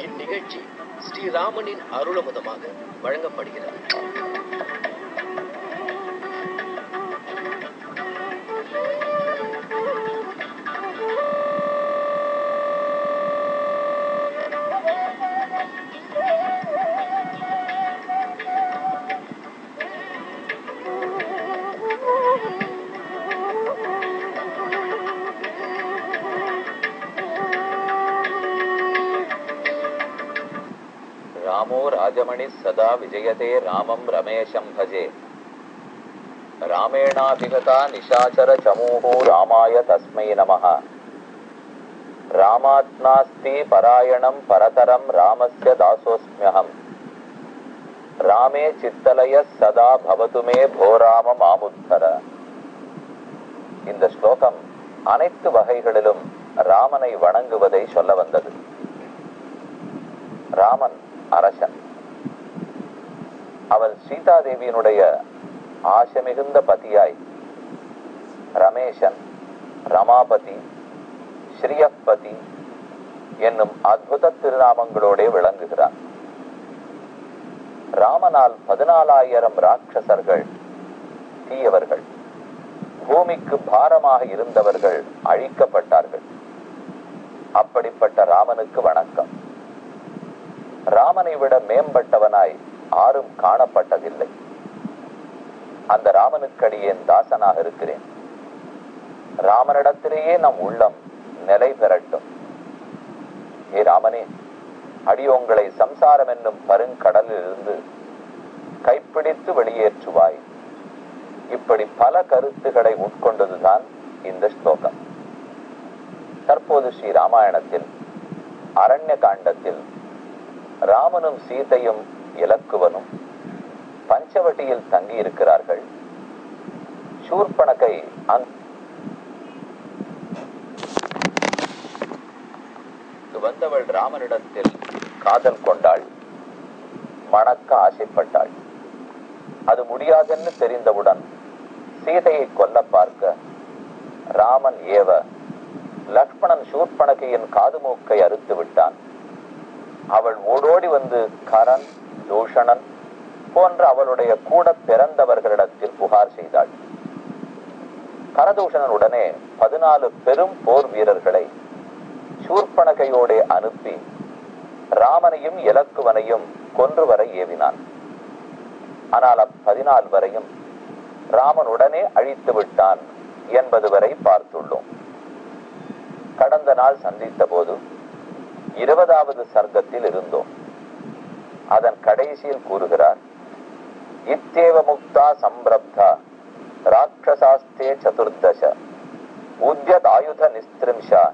இந்நிகழ்ச்சி ஸ்ரீராமனின் அருளமுதமாக வழங்கப்படுகிறது. रामो राजमणि सदा विजयते रामं रमेशं भजे रामेणाभिगता निशाचर चमूः रामाय तस्मै नमः रामात्नास्ति परायणं परतरं रामस्य दासोऽस्म्यहम् रामे चित्तलयः सदा भवतु मे भो राम मामुद्धर. இந்த ஸ்லோகம் அனைத்து வகைகளிலும் ராமனை வணங்குவதை சொல்ல வந்தது. ராமன் அரசன். அவள் சீதாதேவியினுடைய ஆசை மிகுந்த பதியாய் ரமேசன், ரமாபதி, ஸ்ரீயப்பதி என்னும் அத்புத திருநாமங்களோட விளங்குகிறான். ராமனால் 14,000 ராட்சசர்கள், தீயவர்கள், பூமிக்கு பாரமாக இருந்தவர்கள் அழிக்கப்பட்டார்கள். அப்படிப்பட்ட ராமனுக்கு வணக்கம். ராமனை விட மேம்பட்டவனாய் யாரும் காணப்பட்டதில்லை. அந்த ராமனுக்கடியேன் தாசனாக இருக்கிறேன். ராமனிடத்திலேயே நம் உள்ளம் நிலை பெறட்டும். ஏ ராமனே, அடியோங்களை சம்சாரம் என்னும் பருங்கடலில் இருந்து கைப்பிடித்து வெளியேற்றுவாய். இப்படி பல கருத்துக்களை உட்கொண்டதுதான் இந்த ஸ்லோகம். தற்போது ஸ்ரீ ராமாயணத்தில் அரண்ய காண்டத்தில் ராமனும் சீதையும் இலக்குவனும் பஞ்சவட்டியில் தங்கி இருக்கிறார்கள். சூர்பனகை வந்தவள் ராமனிடத்தில் காதல் கொண்டாள், மணக்க ஆசைப்பட்டாள். அது முடியாதென்று தெரிந்தவுடன் சீதையை கொல்ல பார்க்க ராமன் ஏவ லக்ஷ்மணன் சூர்பனகையின் காது மூக்கை அறுத்து விட்டான். அவள் ஓடோடி வந்து கரன், தூஷணன் போன்ற அவளுடைய கூட பிறந்தவர்களிடத்தில் புகார் செய்தாள். கரதூஷணன் உடனே 14 பெரும் போர் வீரர்களை சூர்பனகையோட அனுப்பி ராமனையும் இலக்குவனையும் கொன்று வர ஏவினான். ஆனால் 14 வரையும் ராமன் உடனே அழித்து விட்டான் என்பது வரை பார்த்துள்ளோம். கடந்த நாள் சந்தித்த போது 20வது சர்க்கத்தில் இருந்தோம். அதன் கடைசியில் கூறுகிறார், இத்தேவ முக்தா சம்பிரப்தா ராட்சசாஸ்தே சதுர்தச உத்யத் ஆயுத நிஸ்திரிம்ஷா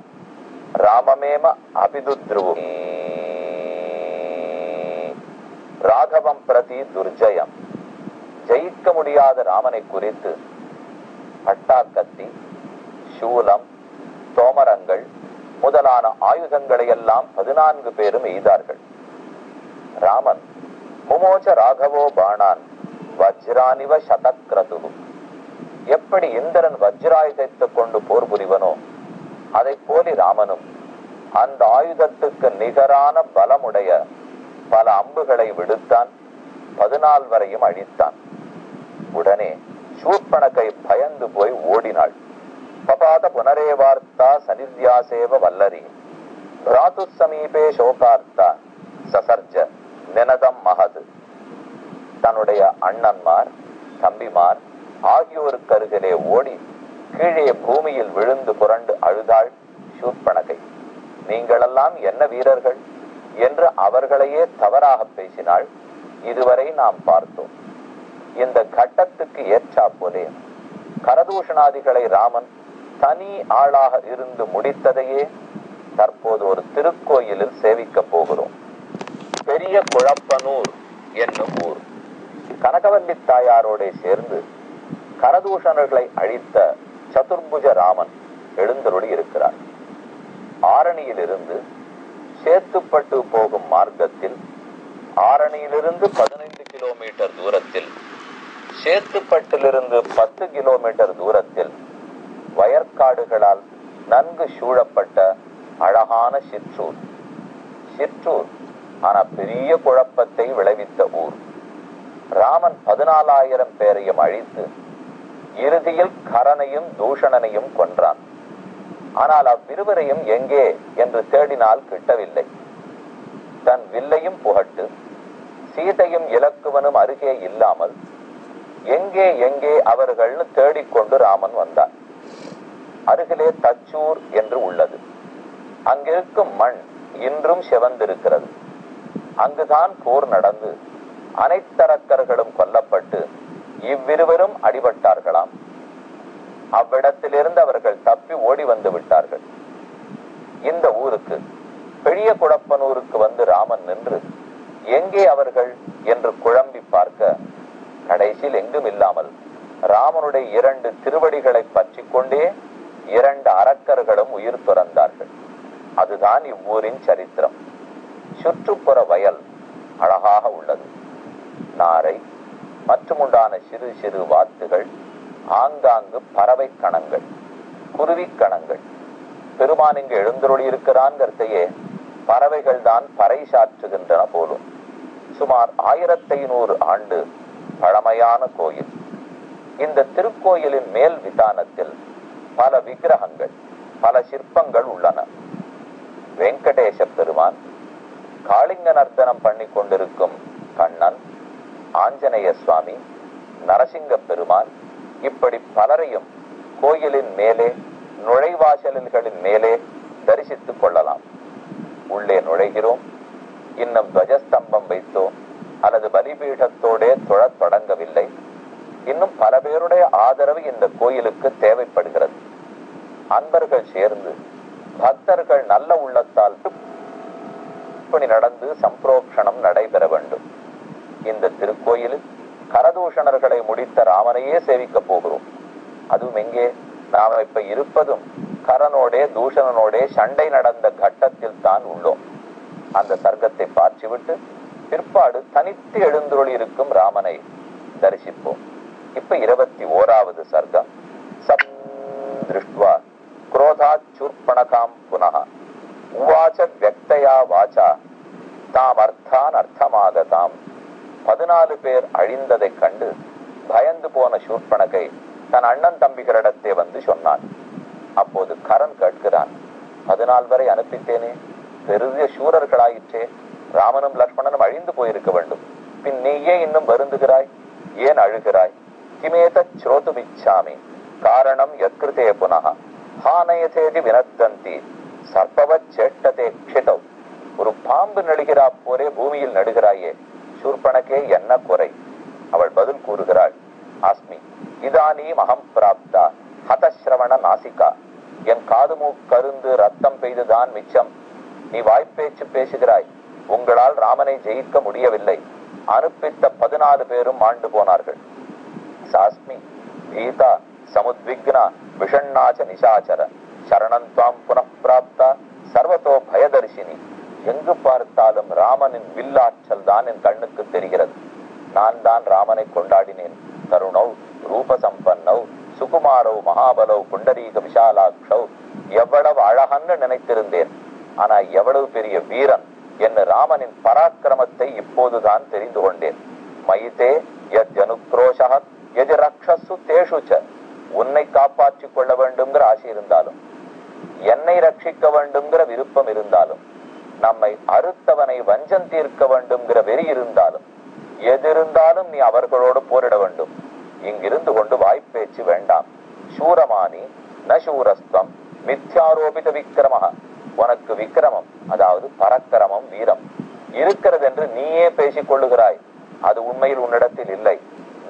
ராமமேம அபிதுத்ருவு ராகவம் பிரதி துர்ஜயம். ஜெயிக்க முடியாத ராமனை குறித்து பட்டாக்கத்தி, சூலம், தோமரங்கள் முதலான ஆயுதங்களை எல்லாம் 14 பேரும் எய்தார்கள். ராமன் முமோச்ச ராகவோ பாணான் வஜ்ரானிவ சதக்ரது. எப்படி இந்திரன் வஜ்ராயுதத்தை கொண்டு போர் புரிவனோ அதை போலி ராமனும் அந்த ஆயுதத்துக்கு நிகரான பலமுடைய பல அம்புகளை விடுத்தான். 14 வரையும் அழித்தான். உடனே சூர்பனகை பயந்து போய் ஓடினாள். பபாத புனரேவார்த்தா சனித்யாசேவ வல்லரி பிராது சமீபே சோகார்த்தா சசர்ஜ நினதம் மகது. தன்னுடைய அண்ணன்மார், தம்பிமார் ஆகியோருக்கு அருகிலே ஓடி கீழே பூமியில் விழுந்து புரண்டு அழுதாள் சூர்பனகை. நீங்களெல்லாம் என்ன வீரர்கள் என்று அவர்களையே தவறாக பேசினாள். இதுவரை நாம் பார்த்தோம். இந்த கட்டத்துக்கு ஏற்றா போலே கரதூஷணாதிகளை ராமன் தனி ஆளாக இருந்து முடித்ததையே தற்போது ஒரு திருக்கோயிலில் சேவிக்க போகிறோம். பெரிய குழப்பனூர் என்னும் ஊர். கனகவல்லி தாயாரோட சேர்ந்து கரதூஷணர்களை அழித்த சதுர்புஜ ராமன் எழுந்தருளி இருக்கிறார். ஆரணியிலிருந்து சேத்துப்பட்டு போகும் மார்க்கத்தில், ஆரணியிலிருந்து 15 கிலோமீட்டர் தூரத்தில், சேத்துப்பட்டிலிருந்து 10 கிலோமீட்டர் தூரத்தில் வயற்காடுகளால் நன்கு சூழப்பட்ட அழகான சிற்றூர். சிற்றூர், ஆனா பெரிய குழப்பத்தை விளைவித்த ஊர். ராமன் 14,000 பேரையும் அழித்து இறுதியில் கரனையும் தூஷணனையும் கொன்றான். ஆனால் அவ்விருவரையும் எங்கே என்று தேடினால் கிட்டவில்லை. தன் வில்லையும் புகட்டு சீதையும் இலக்குவனும் அருகே இல்லாமல் எங்கே எங்கே அவர்கள்னு தேடிக்கொண்டு ராமன் வந்தான். அருகிலே தச்சூர் என்று உள்ளது. அங்கிருக்கும் மண் இன்றும் செவந்திருக்கிறது. அங்குதான் போர் நடந்து அனைத்தரக்கர்களும் கொல்லப்பட்டு இவ்விருவரும் அடிபட்டார்களாம். அவ்விடத்திலிருந்து அவர்கள் தப்பி ஓடி வந்து விட்டார்கள். இந்த ஊருக்கு, பெரிய குழப்பனூருக்கு வந்து ராமன் நின்று எங்கே அவர்கள் என்று குழம்பி பார்க்க கடைசியில் எங்கும் இல்லாமல் ராமனுடைய 2 திருவடிகளை பற்றி கொண்டே 2 அரக்கர்களும் உயிர் துறந்தார்கள். அதுதான் இவ்வூரின் சரித்திரம். சுற்றுப்புற வயல் அழகாக உள்ளது. நாரை மற்றும் உண்டான சிறு சிறு வாத்துகள், ஆங்காங்கு பறவை கணங்கள், குருவி கணங்கள். பெருமான் இங்கு எழுந்தருளி இருக்கிறான்கிறதையே பறவைகள் தான் பறைசாற்றுகின்றன போலும். சுமார் 1500 ஆண்டு பழமையான கோயில். இந்த திருக்கோயிலின் மேல் விதானத்தில் பல விக்கிரகங்கள், பல சிற்பங்கள் உள்ளன. வெங்கடேச பெருமான், காளிங்க நர்த்தனம் பண்ணி கொண்டிருக்கும் கண்ணன், ஆஞ்சநேய சுவாமி, நரசிங்க பெருமான், இப்படி பலரையும் கோயிலின் மேலே, நுழைவாசல்களின் மேலே தரிசித்துக் கொள்ளலாம். உள்ளே நுழைகிறோம். இன்னும் துவஜஸ்தம்பம் வைத்தோ அல்லது பலிபீடத்தோடே தொழத் தொடங்கவில்லை. இன்னும் பல பேருடைய ஆதரவு இந்த கோயிலுக்கு தேவைப்படுகிறது. அன்பர்கள் சேர்ந்து பக்தர்கள் நல்ல உள்ளத்தால் நடந்து சம்பிரோக்ஷணம் நடைபெற வேண்டும். இந்த திருக்கோயிலில் கரதூஷணர்களை முடித்த ராமனையே சேவிக்க போகிறோம். அதுவும் எங்கே? நாம இப்ப இருப்பதும் கரனோடே தூஷணனோடே சண்டை நடந்த கட்டத்தில் தான் உள்ளோம். அந்த சர்க்கத்தை பார்த்துவிட்டு பிற்பாடு தனித்து எழுந்தருளி இருக்கும் ராமனை தரிசிப்போம். இப்ப 21வது சர்க்கம். சப் திருஷ்டுவா குரோதாத் சூர்பணகாம் புனः உவாச வியக்தயா வாசா தாம் அர்த்தான் அர்த்தமாகதாம். 14 பேர் அழிந்ததை கண்டு பயந்து போன சூர்பணகை தன் அண்ணன் தம்பிகளிடத்தே வந்து சொன்னான். அப்போது கரன் கேட்கிறான், 14 வரை அனுப்பித்தேனே, பெரிய சூரர்களாயிற்றே, ராமனும் லக்ஷ்மணனும் அழிந்து போயிருக்க வேண்டும், பின் நீயே இன்னும் வருந்துகிறாய், ஏன் அழுகிறாய்? கிமேத ஸ்ரோதுமிச்சாமி காரணம் யத்கிருதே புனः ஹானயதேதி வினத்தந்தி சர்ப்பவத் சேட்டதே க்ஷிதவ். ஒரு பாம்பு நடுகிறா போரே பூமியில் நடுகிறாயே, சூர்பணகே என்ன குறை? அவள் பதில் கூறுகிறாள், அஸ்மி இதானீம் அகம் பிராப்தா ஹதஸ்ரவண நாசிகா. என் காது மூக்கருந்து ரத்தம் பெய்துதான் மிச்சம். நீ வாய்ப்பேச்சு பேசுகிறாய். உங்களால் ராமனை ஜெயிக்க முடியவில்லை. அனுப்பித்த 14 பேரும் மாண்டு போனார்கள். சாஸ்மி பீதா சமுத்விக்னா விஷண்ணாச்ச நிசாச்சர சரணந்தாம் புனப்பிராப்தா சர்வதோ பயதர்ஷினி. எங்கு பார்த்தாலும் ராமனின் வில்லாற்றல் தான் என் கண்ணுக்கு தெரிகிறது. நான் தான் ராமனை கொண்டாடினேன். தருணவ் ரூபசம்பன்னவ் சுகுமாரவ் மகாபலவ் புண்டரீக விஷாலாக்ஷவ். எவ்வளவு அழகன்னு நினைத்திருந்தேன். ஆனா எவ்வளவு பெரிய வீரன் என்று ராமனின் பராக்கிரமத்தை இப்போதுதான் தெரிந்து கொண்டேன். மயிதே யத் ஜனுக்ரோஷஹத் யஜ ரக்ஷசு தேஷுச்ச. உன்னை காப்பாற்றிக் கொள்ள வேண்டும்ங்கிற ஆசை இருந்தாலும், என்னை ரட்சிக்க வேண்டும்ங்கிற விருப்பம் இருந்தாலும், நம்மை அறுத்தவனை வஞ்சம் தீர்க்க வேண்டும்ங்கிற வெறி இருந்தாலும், எதிருந்தாலும் நீ அவர்களோடு போரிட வேண்டும். இங்கிருந்து கொண்டு வாய்ப்பேச்சு வேண்டாம். சூரமானி ந சூரஸ்தம் மித்யாரோபித விக்கிரமஹ. உனக்கு விக்கிரமம், அதாவது பரக்கிரமம், வீரம் இருக்கிறது என்று நீயே பேசிக் கொள்ளுகிறாய். அது உண்மையில் உன்னிடத்தில் இல்லை.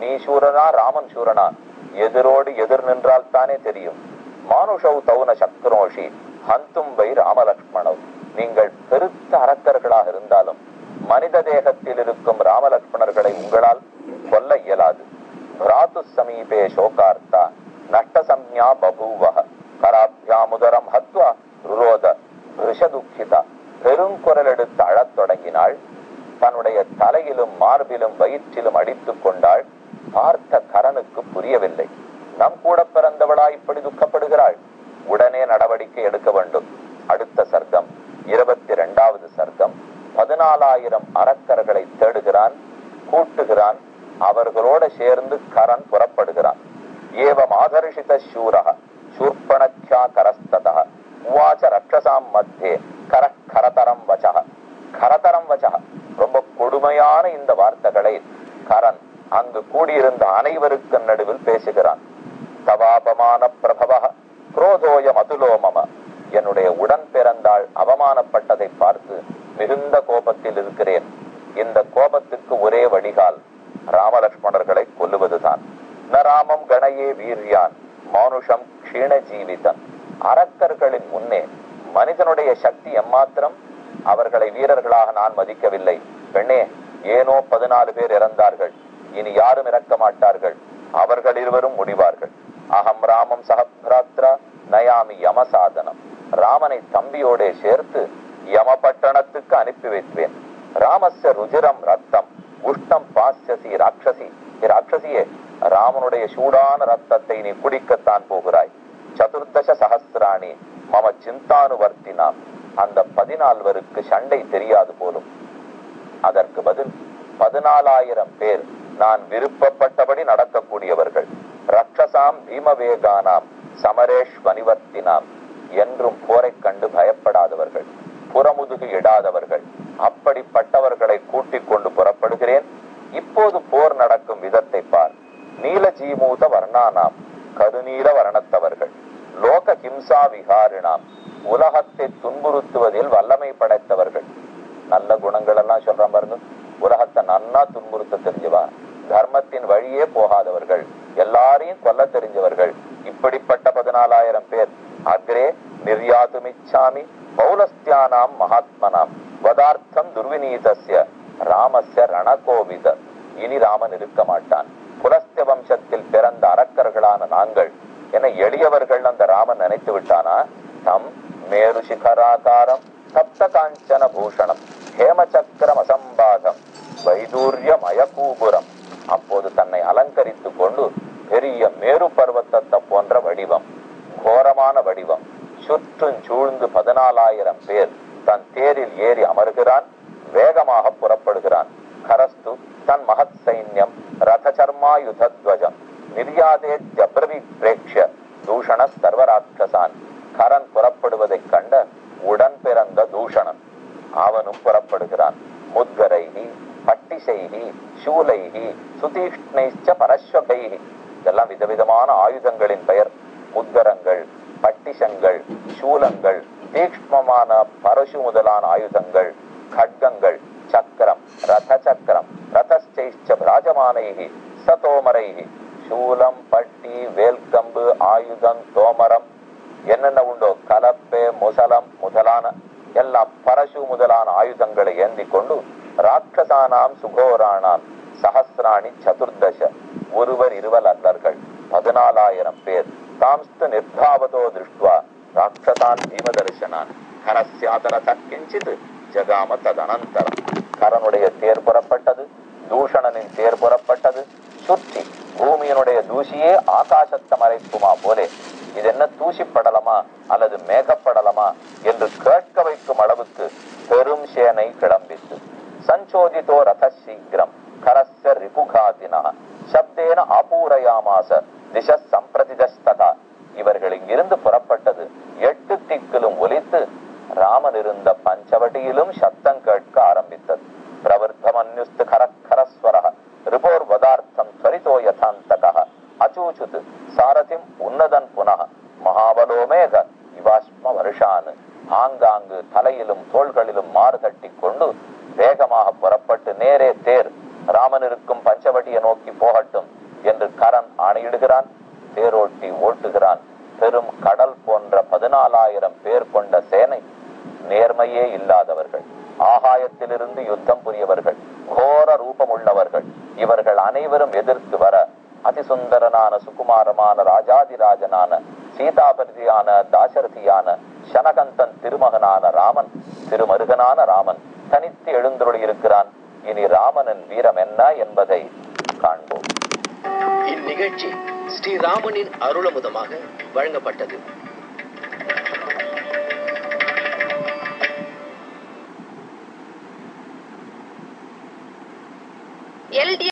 நீ சூரனா, ராமன் சூரனா? எதிரோடு எதிர் நின்றால் தானே தெரியும். மானுஷவ் தௌன சக்ரோஷி ஹந்தும் வை ராமலக்ஷ்மணவ். நீங்கள் பெருத்த அரக்கர்களாக இருந்தாலும் மனித தேகத்தில் இருக்கும் ராமலக்ஷ்மணர்களை உங்களால் கொல்ல இயலாது. பிராத்து சமீபே சோகார்த்தா நஷ்ட சம்ஞா பபூவஹ கராப்யாமுதரம் ஹத்வா ருரோத ரிஷதுக்கிதா. பெருங்குரல் எடுத்து அழத் தொடங்கினாள். தன்னுடைய தலையிலும் மார்பிலும் வயிற்றிலும் அடித்துக் கொண்டாள். பார்த்த கரனுக்கு புரியவில்லை. நம் கூட பிறந்தவளா இப்படி துக்கப்படுகிறாள்? உடனே நடவடிக்கை எடுக்க வேண்டும். அடுத்த சர்க்கம் 22வது சர்க்கம். 14,000 அரக்கர்களை தேடுகிறான், கூட்டுகிறான். அவர்களோட சேர்ந்து கரன் புறப்படுகிறான். ஏவம் ஆதர்ஷித சூரக சூர்பணக்யா கரஸ்ததः உவாச்ச ரக்ஷசாம் மத்தியே கரதரம் வசக. கரதரம் வசக, ரொம்ப கொடுமையான இந்த வார்த்தைகளை கரன் அங்கு கூடியிருந்த அனைவருக்கு நடுவில் பேசுகிறான். தவாபமான பிரபவ குரோதோயம் அதுலோமம. என்னுடைய உடன் பிறந்தாள் அவமானப்பட்டதை பார்த்து மிகுந்த கோபத்தில் இருக்கிறேன். இந்த கோபத்துக்கு ஒரே வடிகால் ராமலட்சுமணர்களை கொல்லுவதுதான். ந ராமம் கணையே வீர்யான் மானுஷம் க்ஷீண ஜீவிதன். அரக்கர்களின் முன்னே மனிதனுடைய சக்தி எம்மாத்திரம்? அவர்களை வீரர்களாக நான் மதிக்கவில்லை. பெண்ணே, ஏனோ 14 பேர் இறந்தார்கள், இனி யாரும் இறக்க மாட்டார்கள். அவர்கள் இருவரும் முடிவார்கள். அகம் ராமம் சகபிராத்ரா நயாமி யமசாதனம். ராமனை தம்பியோட சேர்த்து யமபட்டணத்துக்கு அனுப்பி வைப்பேன். ராமஸ்ய ருஜிரம் ரத்தம் உஷ்ணம் பாஸ்யசி ராட்சசி. ராட்சசியே, ராமனுடைய சூடான ரத்தத்தை நீ குடிக்கத்தான் போகிறாய். 14 சஹஸ்ராணி மம சிந்தானுவர்த்தினாம். அந்த 14 சண்டை தெரியாது போலும். அதற்கு பதில் 14,000 பேர் நான் விருப்பப்பட்டபடி நடக்கக்கூடியவர்கள். ரக்ஷசாம் பீமவேகானாம் சமரேஷ்வனிவர்த்தினாம். என்றும் போரை கண்டு பயப்படாதவர்கள், புறமுதுகு இடாதவர்கள். அப்படிப்பட்டவர்களை கூட்டிக் கொண்டு புறப்படுகிறேன். இப்போது போர் நடக்கும் விதத்தை பார். நீலஜீமூத வர்ணானாம், கருநீல வர்ணத்தவர்கள். லோக ஹிம்சா விகாரினாம், உலகத்தை துன்புறுத்துவதில் வல்லமை படைத்தவர்கள். நல்ல குணங்கள் எல்லாம் சொல்றான் பாருங்க. உலகத்தை நன்னா துன்புறுத்த தெரிஞ்சவா, தர்மத்தின் வழியே போகாதவர்கள், எல்லாரையும் கொல்ல தெரிஞ்சவர்கள். இப்படிப்பட்ட 14,000 பேர். அக்ரே நிர்யாதுமிச்சாமி பௌலஸ்தியானாம் மகாத்மனாம் வதார்த்தம் துர்விநீதஸ்ய ராமஸ்ய ரணகோவித. இனி ராமன் இருக்க மாட்டான். புலஸ்திய வம்சத்தில் பிறந்த அரக்கர்களான நாங்கள் என எளியவர்கள் அந்த ராமன் நினைத்து விட்டானா? தம் மேரு சிகராகாரம் சப்த காஞ்சன பூஷணம் ஹேமசக்கரம் அசம்பாதம் வைதூரிய மயகூபுரம். அப்போது தன்னை அலங்கரித்துக் கொண்டு பெரிய மேரு பர்வத்தத்தை போன்ற வடிவம், கோரமான வடிவம், சுற்றும் சூழ்ந்து 14,000 பேர் தன் தேரில் ஏறி அமர்கிறான். வேகமாக புறப்படுகிறான். கரஸ்து தன் மகத் சைன்யம் ரதசர்மாயுதத்வஜம் நிர்யாதே ஜப்ரவி பிரேக்ஷ தூஷண சர்வராட்சசான். கரன் புறப்படுவதை கண்ட உடன் பிறந்த தூஷணன் அவனும் புறப்படுகிறான். முத்கரைஹி பட்டிசைஹி சூலைஹி சுதீஷ்ணைச்ச பரஸ்வகைஹி. இதெல்லாம் விதவிதமான ஆயுதங்களின் பெயர். முத்கரங்கள், பட்டிசங்கள், சூலங்கள், தீக்ஷ்மமான பரசு முதலான ஆயுதங்கள், खड्गंगल चक्रम रथ चक्रम रथश्चैश्च विराजमानैः सतोमरैः शूलं पट्टी वेल्कंबु आयुधं तोमरम என்னென்ன உண்டோ கலப்பே முசலம் முதலான எல்லா பரசு முதலான ஆயுதங்களை ஏந்தி கொண்டு ராட்சசானாம் சுகோரானாம் சஹஸ்ராணி சதுர்தச ஒருவர் இருவர் அல்லர்கள் 14,000 பேர் தாம்ஸ்து நிர்தாவதோ திருஷ்டுவா ராட்சசான் பீமதர்சனான் கரஸ்யாதரத கிஞ்சித் ஜகாம ததனந்தரம். கரனுடைய தேர் புறப்பட்டது, தூஷணனின் தேர் புறப்பட்டது. சுற்றி பூமியினுடைய தூசியே ஆகாசத்தை மறைக்குமா போலே இது என்ன தூசி படலமா அல்லது மேகப்படலமா என்று கேட்க வைக்கும் அளவுக்கு பெரும் சேனை கிளம்பித்து சஞ்சோதித்தோ ரத சீக்கிரம் கரஸ்ய ரிபுகாதினா சப்தேன ஆபூரயாமாச திச சம்பிரதிதஸ்ததா. இவர்கள் இங்கிருந்து புறப்பட்டது 8 திக்கிலும் ஒலித்து ராமன் இருந்த பஞ்சவட்டியிலும் சத்தம் கேட்க ஆரம்பித்தது. பிரவர்த்தமன்யுஸ்து கரஸ்வரஹ ரிபோர் வதார்த்தம் த்வரிதோ யதாந்தகஹ அச்சூச்சுத் சாரதிம் உன்னதன் புனः மகாபலோமேக இவாஸ்ம வருஷான். ஆங்காங்கு தலையிலும் தோள்களிலும் மாறு தட்டி கொண்டு வேகமாக புறப்பட்டு நேரே தேர் ராமன் இருக்கும் பஞ்சவட்டியை நோக்கி போகட்டும் என்று கரன் ஆணையிடுகிறான். தேரோட்டி ஓட்டுகிறான். பெரும் கடல் போன்ற 14,000 பேர் கொண்ட சேனை, நேர்மையே இல்லாதவர்கள், ஆகாயத்திலிருந்து யுத்தம் புரியவர்கள், கோர ரூபம் உள்ளவர்கள். இவர்கள் அனைவரும் எதிர்த்து வர அதிசுந்தரனான சுகுமாரமான ராஜாதிராஜனான சீதாபதியான தாசரதியான சனகந்தன் திருமகனான ராமன், திருமருகனான ராமன் தனித்து எழுந்தருளி இருக்கிறான். இனி ராமனின் வீரம் என்ன என்பதை காண்போம். இந்நிகழ்ச்சி ஸ்ரீராமனின் அருளமுதமாக வழங்கப்பட்டது. LDF